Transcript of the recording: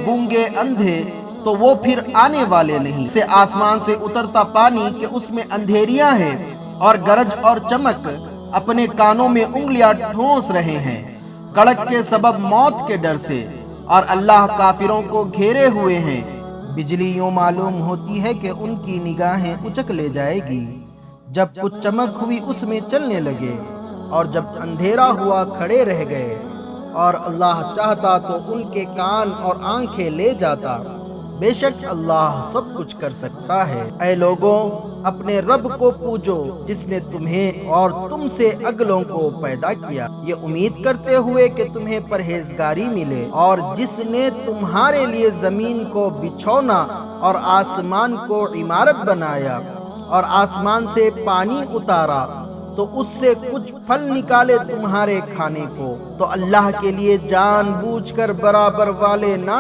गूंगे अंधे तो वो फिर आने वाले नहीं। से आसमान से उतरता पानी कि उसमें अंधेरियां हैं, और गरज और चमक अपने कानों में उंगलियां ठोंस रहे हैं कड़क के सबब मौत के डर से, और अल्लाह काफिरों को घेरे हुए हैं। बिजली यूं मालूम होती है कि उनकी निगाहें उचक ले जाएगी। जब कुछ चमक हुई उसमें चलने लगे, और जब अंधेरा हुआ खड़े रह गए, और अल्लाह चाहता तो उनके कान और आंखें ले जाता। बेशक अल्लाह सब कुछ कर सकता है। ऐ लोगों, अपने रब को पूजो जिसने तुम्हें और तुमसे अगलों को पैदा किया, ये उम्मीद करते हुए कि तुम्हें परहेजगारी मिले, और जिसने तुम्हारे लिए जमीन को बिछौना और आसमान को इमारत बनाया, और आसमान से पानी उतारा तो उससे कुछ फल निकाले तुम्हारे खाने को, तो अल्लाह के लिए जानबूझकर बराबर वाले ना